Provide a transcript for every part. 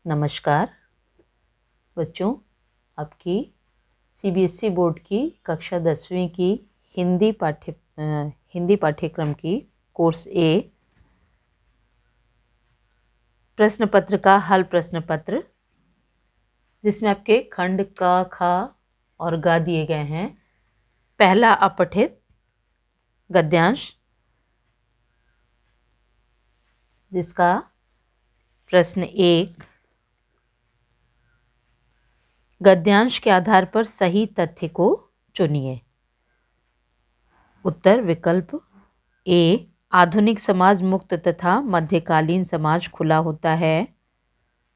नमस्कार बच्चों, आपकी सीबीएसई बोर्ड की कक्षा 10वीं की हिंदी पाठ्यक्रम की कोर्स ए प्रश्न पत्र का हल प्रश्न पत्र, जिसमें आपके खंड क, ख और ग दिए गए हैं। पहला अपठित गद्यांश, जिसका प्रश्न 1, गद्यांश के आधार पर सही तथ्य को चुनिए। उत्तर विकल्प ए, आधुनिक समाज मुक्त तथा मध्यकालीन समाज खुला होता है।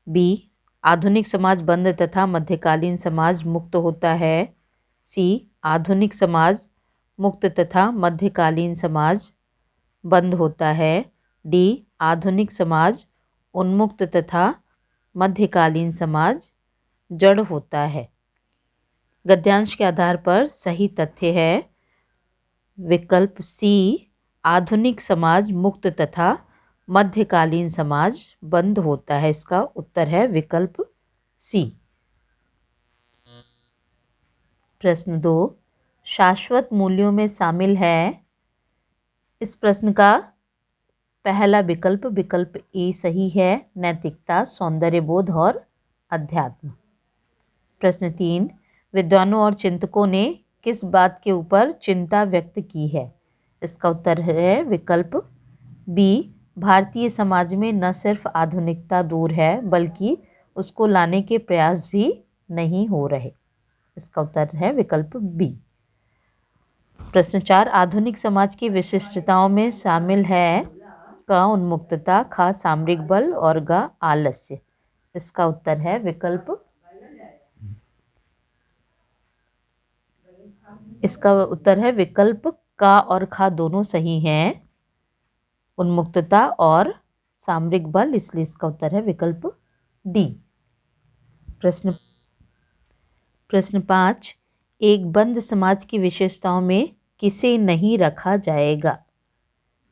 बी, आधुनिक समाज बंद तथा मध्यकालीन समाज मुक्त होता है। सी, आधुनिक समाज मुक्त तथा मध्यकालीन समाज बंद होता है। डी, आधुनिक समाज उन्मुक्त तथा मध्यकालीन समाज जड़ होता है। गद्यांश के आधार पर सही तथ्य है विकल्प सी, आधुनिक समाज मुक्त तथा मध्यकालीन समाज बंद होता है। इसका उत्तर है विकल्प सी। प्रश्न 2, शाश्वत मूल्यों में शामिल है। इस प्रश्न का पहला विकल्प विकल्प ए सही है, नैतिकता, सौंदर्यबोध और अध्यात्म। प्रश्न 3, विद्वानों और चिंतकों ने किस बात के ऊपर चिंता व्यक्त की है। इसका उत्तर है विकल्प बी, भारतीय समाज में न सिर्फ आधुनिकता दूर है बल्कि उसको लाने के प्रयास भी नहीं हो रहे। इसका उत्तर है विकल्प बी। प्रश्न 4, आधुनिक समाज की विशिष्टताओं में शामिल है क, उन्मुक्तता, ख, सामरिक बल और ग, आलस्य। इसका उत्तर है विकल्प का और खा दोनों सही हैं, उन्मुक्तता और सामरिक बल, इसलिए इसका उत्तर है विकल्प डी। प्रश्न 5, एक बंद समाज की विशेषताओं में किसे नहीं रखा जाएगा।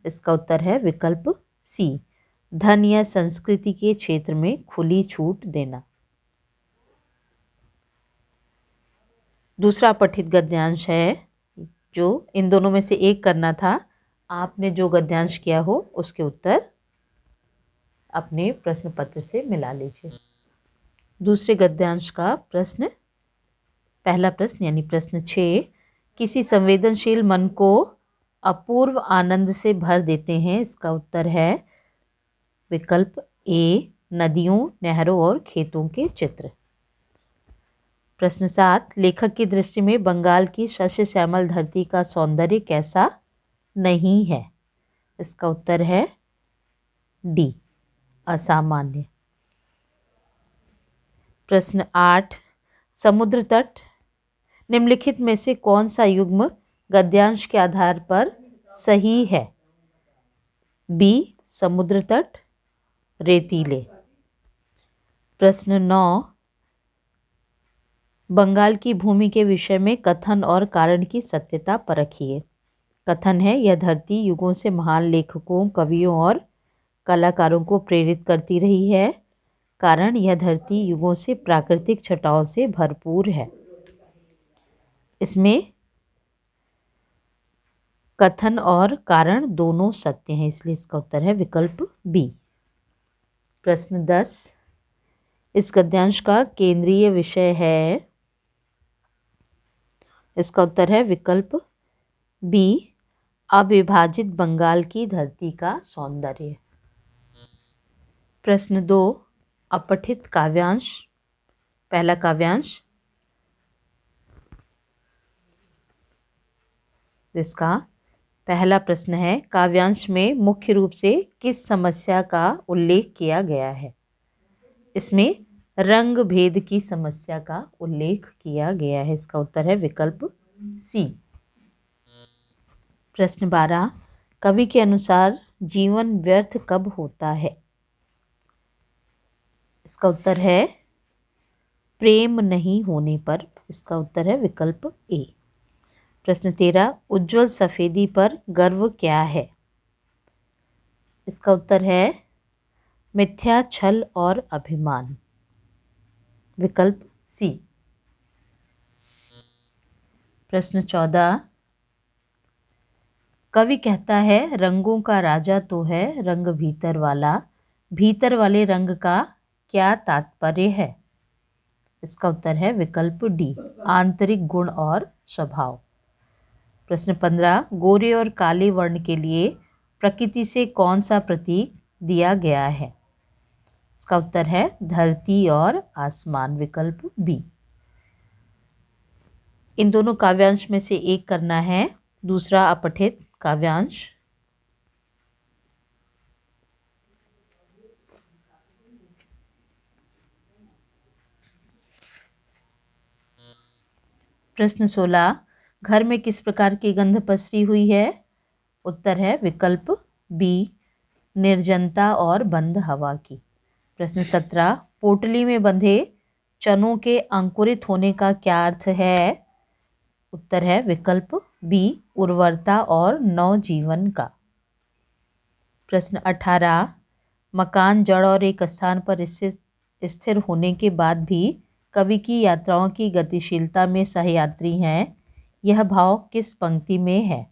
इसका उत्तर है विकल्प सी, धन या संस्कृति के क्षेत्र में खुली छूट देना। दूसरा पठित गद्यांश है, जो इन दोनों में से एक करना था। आपने जो गद्यांश किया हो उसके उत्तर अपने प्रश्न पत्र से मिला लीजिए। दूसरे गद्यांश का पहला प्रश्न यानी प्रश्न 6, किसी संवेदनशील मन को अपूर्व आनंद से भर देते हैं। इसका उत्तर है विकल्प ए, नदियों, नहरों और खेतों के चित्र। प्रश्न 7, लेखक की दृष्टि में बंगाल की शस्य श्यामल धरती का सौंदर्य कैसा नहीं है। इसका उत्तर है डी, असामान्य। प्रश्न 8, समुद्र तट निम्नलिखित में से कौन सा युग्म गद्यांश के आधार पर सही है। बी, समुद्र तट, रेतीले। प्रश्न 9, बंगाल की भूमि के विषय में कथन और कारण की सत्यता परखिए। कथन है, यह धरती युगों से महान लेखकों, कवियों और कलाकारों को प्रेरित करती रही है। कारण, यह धरती युगों से प्राकृतिक छटाओं से भरपूर है। इसमें कथन और कारण दोनों सत्य हैं, इसलिए इसका उत्तर है विकल्प बी। प्रश्न 10, इस गद्यांश का केंद्रीय विषय है। इसका उत्तर है विकल्प बी, अविभाजित बंगाल की धरती का सौंदर्य। प्रश्न 2, अपठित काव्यांश। पहला काव्यांश, जिसका पहला प्रश्न है, काव्यांश में मुख्य रूप से किस समस्या का उल्लेख किया गया है। इसमें रंग भेद की समस्या का उल्लेख किया गया है। इसका उत्तर है विकल्प सी। प्रश्न 12, कवि के अनुसार जीवन व्यर्थ कब होता है। इसका उत्तर है प्रेम नहीं होने पर। इसका उत्तर है विकल्प ए। प्रश्न 13, उज्ज्वल सफेदी पर गर्व क्या है। इसका उत्तर है मिथ्या, छल और अभिमान। विकल्प सी। प्रश्न 14, कवि कहता है रंगों का राजा तो है रंग भीतर वाला, भीतर वाले रंग का क्या तात्पर्य है? इसका उत्तर है विकल्प डी, आंतरिक गुण और स्वभाव। प्रश्न 15, गोरे और काले वर्ण के लिए प्रकृति से कौन सा प्रतीक दिया गया है? इसका उत्तर है धरती और आसमान, विकल्प बी। इन दोनों काव्यांश में से एक करना है, दूसरा अपठित काव्यांश। प्रश्न 16, घर में किस प्रकार की गंध पसरी हुई है? उत्तर है विकल्प बी, निर्जनता और बंद हवा की। प्रश्न 17, पोटली में बंधे चनों के अंकुरित होने का क्या अर्थ है? उत्तर है विकल्प बी, उर्वरता और नवजीवन का। प्रश्न 18, मकान जड़ और एक स्थान पर स्थिर होने के बाद भी कवि की यात्राओं की गतिशीलता में सहयात्री हैं, यह भाव किस पंक्ति में है?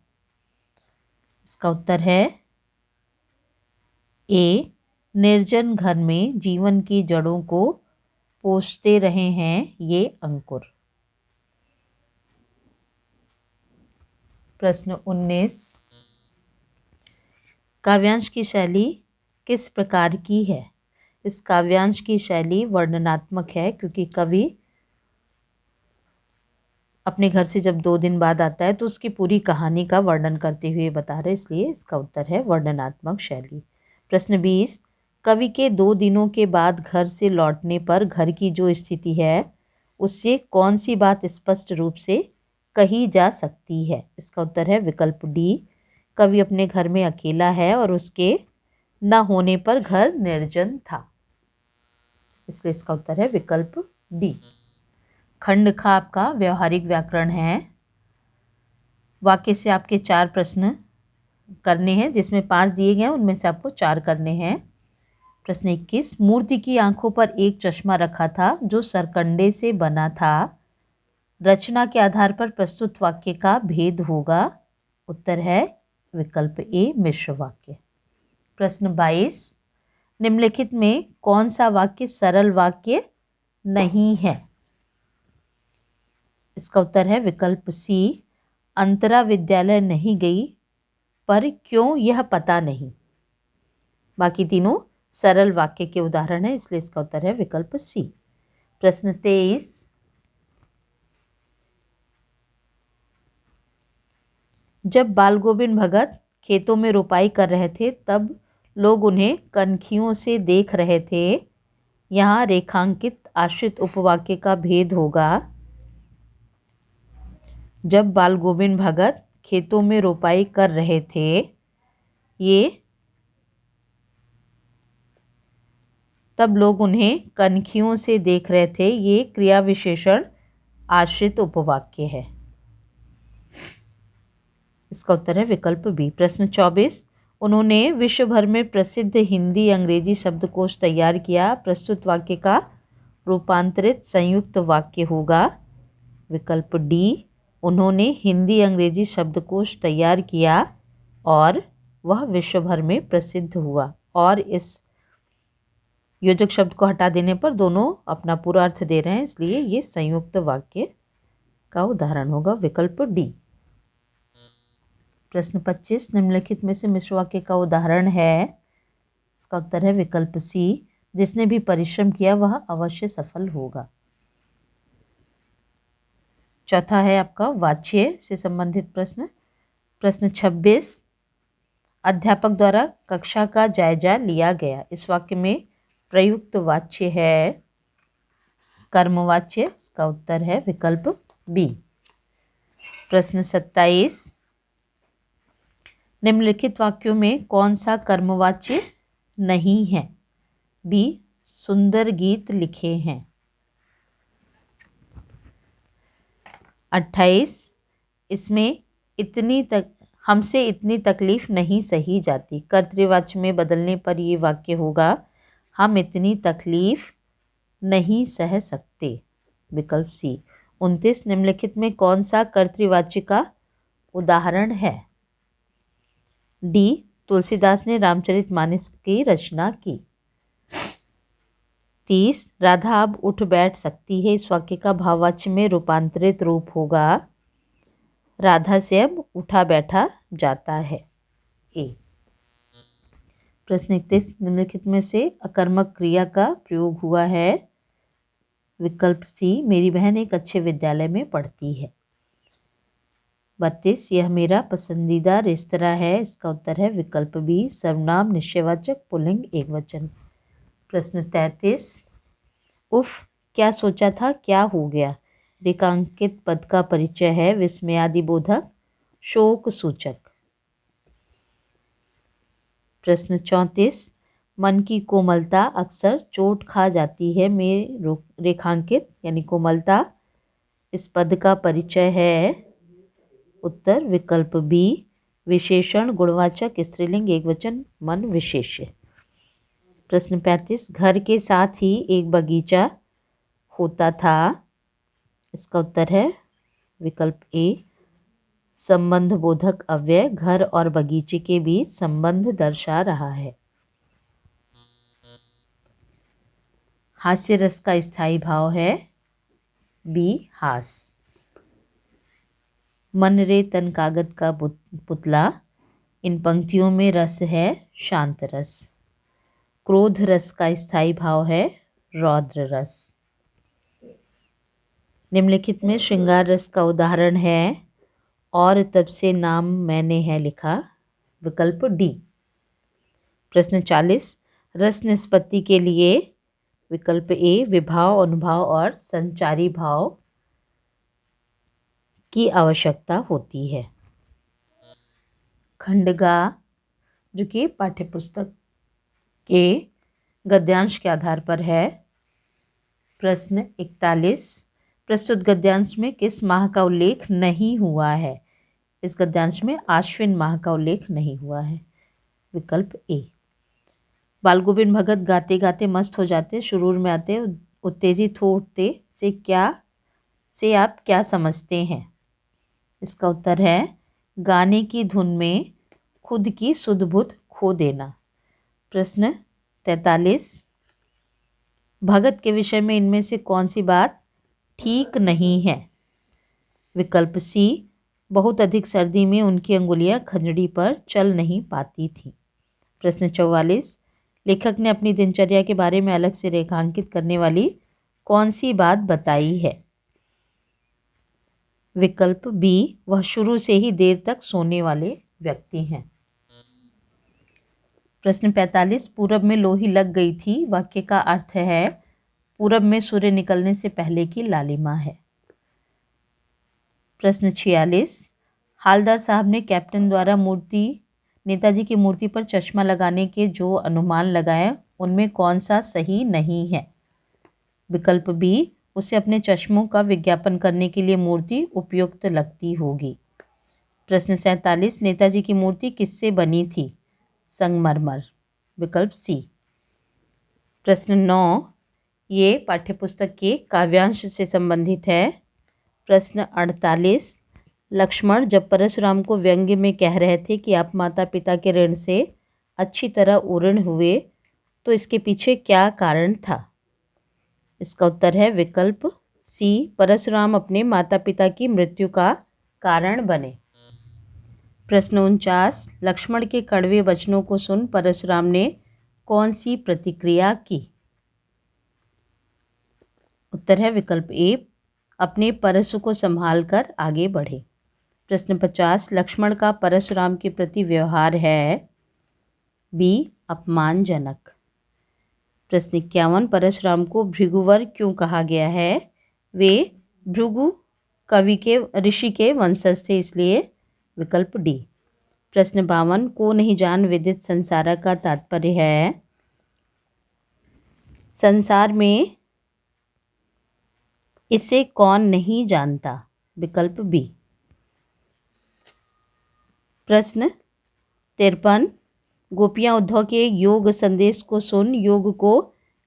इसका उत्तर है ए, निर्जन घर में जीवन की जड़ों को पोषते रहे हैं ये अंकुर। प्रश्न 19, काव्यांश की शैली किस प्रकार की है? इस काव्यांश की शैली वर्णनात्मक है, क्योंकि कवि अपने घर से जब 2 दिन बाद आता है तो उसकी पूरी कहानी का वर्णन करते हुए बता रहे, इसलिए इसका उत्तर है वर्णनात्मक शैली। प्रश्न 20, कवि के 2 दिनों के बाद घर से लौटने पर घर की जो स्थिति है उससे कौन सी बात स्पष्ट रूप से कही जा सकती है? इसका उत्तर है विकल्प डी, कवि अपने घर में अकेला है और उसके न होने पर घर निर्जन था, इसलिए इसका उत्तर है विकल्प डी। खंड ख आपका व्यवहारिक व्याकरण है। वाक्य से आपके 4 प्रश्न करने हैं, जिसमें 5 दिए गए हैं, उनमें से आपको 4 करने हैं। प्रश्न 21, मूर्ति की आंखों पर एक चश्मा रखा था जो सरकंडे से बना था, रचना के आधार पर प्रस्तुत वाक्य का भेद होगा। उत्तर है विकल्प ए, मिश्र वाक्य। प्रश्न 22, निम्नलिखित में कौन सा वाक्य सरल वाक्य नहीं है? इसका उत्तर है विकल्प सी, अंतरा विद्यालय नहीं गई पर क्यों यह पता नहीं। बाकी तीनों सरल वाक्य के उदाहरण हैं, इसलिए इसका उत्तर है विकल्प सी। प्रश्न 23, जब बाल गोविंद भगत खेतों में रोपाई कर रहे थे तब लोग उन्हें कनखियों से देख रहे थे, यहाँ रेखांकित आश्रित उपवाक्य का भेद होगा। जब बाल गोविंद भगत खेतों में रोपाई कर रहे थे, ये तब लोग उन्हें कनखियों से देख रहे थे, ये क्रिया विशेषण आश्रित उपवाक्य है, इसका उत्तर है विकल्प बी। प्रश्न 24, उन्होंने विश्व भर में प्रसिद्ध हिंदी अंग्रेजी शब्दकोश तैयार किया, प्रस्तुत वाक्य का रूपांतरित संयुक्त वाक्य होगा। विकल्प डी, उन्होंने हिंदी अंग्रेजी शब्दकोश तैयार किया और वह विश्व भर में प्रसिद्ध हुआ, और इस योजक शब्द को हटा देने पर दोनों अपना पूरा अर्थ दे रहे हैं, इसलिए ये संयुक्त वाक्य का उदाहरण होगा, विकल्प डी। प्रश्न 25, निम्नलिखित में से मिश्र वाक्य का उदाहरण है? इसका उत्तर है विकल्प सी, जिसने भी परिश्रम किया वह अवश्य सफल होगा। चौथा है आपका वाच्य से संबंधित प्रश्न। प्रश्न 26, अध्यापक द्वारा कक्षा का जायजा लिया गया, इस वाक्य में प्रयुक्त वाच्य है कर्मवाच्य, इसका उत्तर है विकल्प बी। प्रश्न 27, निम्नलिखित वाक्यों में कौन सा कर्मवाच्य नहीं है? बी, सुंदर गीत लिखे हैं। 28, इसमें हमसे इतनी तकलीफ नहीं सही जाती, कर्तृवाच्य में बदलने पर ये वाक्य होगा, हम इतनी तकलीफ नहीं सह सकते। विकल्प सी। 29 निम्नलिखित में कौन सा कर्तृवाची का उदाहरण है? डी। तुलसीदास ने रामचरितमानस की रचना की। 30 राधा अब उठ बैठ सकती है, इस वाक्य का भाववाच्य में रूपांतरित रूप होगा राधा से अब उठा बैठा जाता है। ए। प्रश्न 31 निम्नलिखित में से अकर्मक क्रिया का प्रयोग हुआ है? विकल्प सी। मेरी बहन एक अच्छे विद्यालय में पढ़ती है। 32 यह मेरा पसंदीदा रेस्तरां है, इसका उत्तर है विकल्प बी सर्वनाम निश्चयवाचक पुल्लिंग एकवचन। प्रश्न 33 उफ क्या सोचा था क्या हो गया रेखांकित पद का परिचय है? विस्मयादिबोधक, शोक सूचक। प्रश्न 34 मन की कोमलता अक्सर चोट खा जाती है में रेखांकित यानी कोमलता इस पद का परिचय है? उत्तर विकल्प बी विशेषण गुणवाचक स्त्रीलिंग एकवचन मन विशेष्य। प्रश्न 35 घर के साथ ही एक बगीचा होता था, इसका उत्तर है विकल्प ए संबंध बोधक अव्यय घर और बगीचे के बीच संबंध दर्शा रहा है। हास्य रस का स्थायी भाव है बी हास। मन रे तन कागज का पुतला, इन पंक्तियों में रस है शांत रस। क्रोध रस का स्थायी भाव है रौद्र रस। निम्नलिखित में श्रृंगार रस का उदाहरण है और तब से नाम मैंने है लिखा। विकल्प डी। प्रश्न 40 रस निष्पत्ति के लिए विकल्प ए विभाव अनुभाव और संचारी भाव की आवश्यकता होती है। खंडगा जो कि पाठ्यपुस्तक के गद्यांश के आधार पर है। प्रश्न 41 प्रस्तुत गद्यांश में किस माह का उल्लेख नहीं हुआ है? इस गद्यांश में आश्विन माह का उल्लेख नहीं हुआ है। विकल्प ए। बाल गोविंद भगत गाते गाते मस्त हो जाते, शुरूर में आते, उत्तेजित हो उठते से आप क्या समझते हैं? इसका उत्तर है गाने की धुन में खुद की सुध बुध खो देना। प्रश्न 43 भगत के विषय में इनमें से कौन सी बात ठीक नहीं है? विकल्प सी बहुत अधिक सर्दी में उनकी अंगुलियां खंजड़ी पर चल नहीं पाती थीं। प्रश्न 44 लेखक ने अपनी दिनचर्या के बारे में अलग से रेखांकित करने वाली कौन सी बात बताई है? विकल्प बी वह शुरू से ही देर तक सोने वाले व्यक्ति हैं। प्रश्न 45 पूरब में लोही लग गई थी, वाक्य का अर्थ है पूरब में सूर्य निकलने से पहले की लालिमा है। प्रश्न 46 हालदार साहब ने कैप्टन द्वारा नेताजी की मूर्ति पर चश्मा लगाने के जो अनुमान लगाए उनमें कौन सा सही नहीं है? विकल्प बी उसे अपने चश्मों का विज्ञापन करने के लिए मूर्ति उपयुक्त लगती होगी। प्रश्न 47 नेताजी की मूर्ति किससे बनी थी? संगमरमर। विकल्प सी। प्रश्न 9 ये पाठ्यपुस्तक के काव्यांश से संबंधित है। प्रश्न 48 लक्ष्मण जब परशुराम को व्यंग्य में कह रहे थे कि आप माता पिता के ऋण से अच्छी तरह उऋण हुए तो इसके पीछे क्या कारण था? इसका उत्तर है विकल्प सी परशुराम अपने माता पिता की मृत्यु का कारण बने। प्रश्न 49 लक्ष्मण के कड़वे वचनों को सुन परशुराम ने कौन सी प्रतिक्रिया की? उत्तर है विकल्प ए अपने परशु को संभाल कर आगे बढ़े। प्रश्न 50 लक्ष्मण का परशुराम के प्रति व्यवहार है बी अपमानजनक। प्रश्न 51 परशुराम को भृगुवर क्यों कहा गया है? वे भृगु ऋषि के वंशज थे इसलिए। विकल्प डी। प्रश्न 52 को नहीं जान विदित संसार का तात्पर्य है संसार में इसे कौन नहीं जानता? विकल्प बी। प्रश्न 53 गोपियाँ उद्धव के योग संदेश को सुन योग को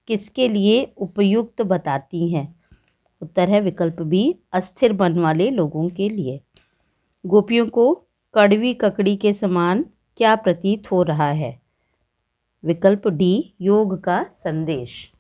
किसके लिए उपयुक्त बताती हैं? उत्तर है विकल्प बी, अस्थिर मन वाले लोगों के लिए। गोपियों को कड़वी ककड़ी के समान क्या प्रतीत हो रहा है? विकल्प डी, योग का संदेश।